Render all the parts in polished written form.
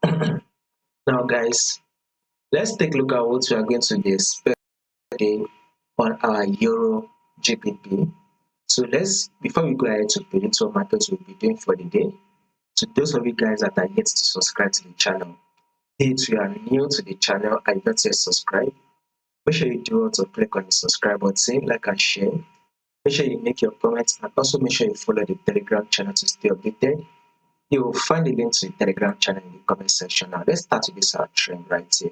Now, guys, let's take a look at what we are going to be expecting on our Euro GBP. So before we go ahead to predict what markets will be doing for the day, to those of you guys that are yet to subscribe to the channel, if you are new to the channel and not yet subscribed, make sure you do also click on the subscribe button, like and share. Make sure you make your comments and also make sure you follow the Telegram channel to stay updated. You will find the link to the Telegram channel in the comment section. Now, let's start with this our trend right here.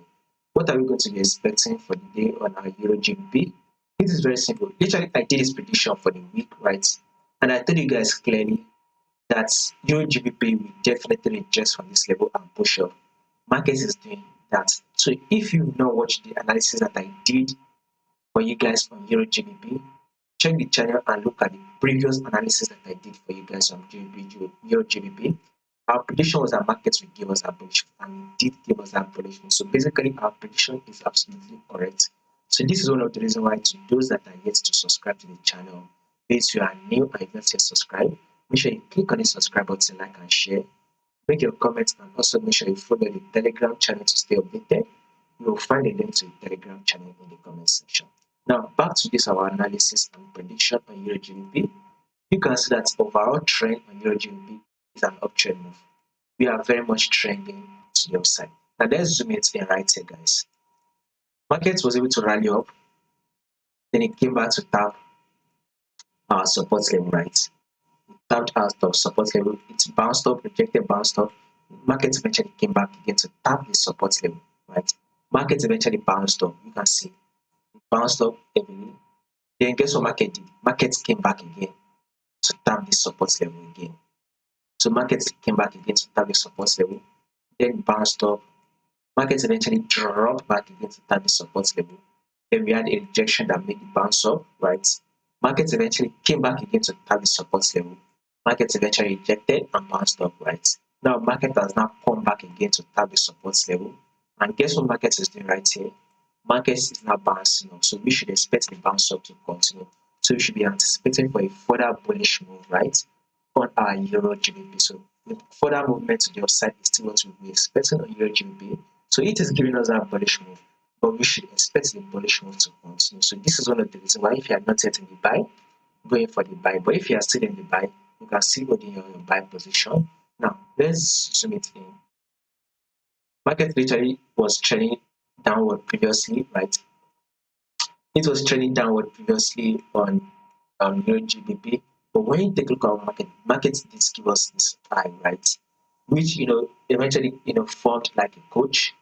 What are we going to be expecting for the day on our Euro GBP? This is very simple. Literally, I did this prediction for the week, right? And I told you guys clearly that Euro GBP will definitely reject from this level and push up. Market is doing that. So if you've not watched the analysis that I did for you guys on Euro GBP, check the channel and look at the previous analysis that I did for you guys on Euro GBP. Our prediction was that markets will give us a bullish, and it did give us that prediction. So basically, our prediction is absolutely correct. So this is one of the reasons why, to those that are yet to subscribe to the channel, if you are new and you've not yet subscribed, make sure you click on the subscribe button, like and share. Make your comments and also make sure you follow the Telegram channel to stay updated. You will find a link to the Telegram channel in the comment section. Now, back to this our analysis and prediction on Euro GBP. You can see that overall trend on Euro GBP is an uptrend move. We are very much trending to the upside. Now let's zoom it in right here, guys. Market was able to rally up, then it came back to tap our support level, right? It tapped our support level, it bounced up, rejected, bounced up. Market eventually came back again to tap the support level, right? Market eventually bounced up. You can see it bounced up heavily. Then guess what market did? Market came back again to tap the support level again. So markets came back again to tap the support level, then bounced up. Markets eventually dropped back again to tap the support level. Then we had a rejection that made it bounce up, right? Markets eventually came back again to tap the support level. Markets eventually rejected and bounced up, right? Now market has now come back again to tap the support level. And guess what market is doing right here? Market is now bouncing up. So we should expect the bounce up to continue. So we should be anticipating for a further bullish move, right, on our Euro GBP. So the further movement to the upside is still what we'll be expecting on Euro GBP. So it is giving us that bullish move, but we should expect the bullish move to continue. So this is one of the reasons why, if you are not yet in the buy, going for the buy. But if you are still in the buy, you can still hold in your buy position. Now let's zoom it in. Market literally was trending downward previously, right? It was trending downward previously on Euro GBP. But when you take a look at our market did give us this high, right? Which eventually formed like a coach.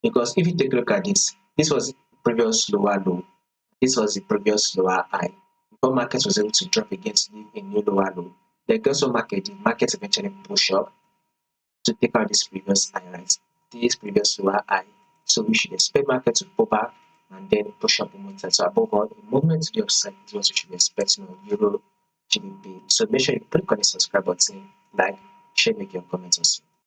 Because if you take a look at this was the previous lower low, this was the previous lower high. Before market was able to drop again to leave a new lower low. Then guess what market did? Market eventually push up to take out this previous high, right? This previous lower high. So we should expect market to pull back and then push up one more time. So above all, the movement to the upside is what you should be expecting on Euro GBP. So make sure you click on the subscribe button, like, share, make your comments also.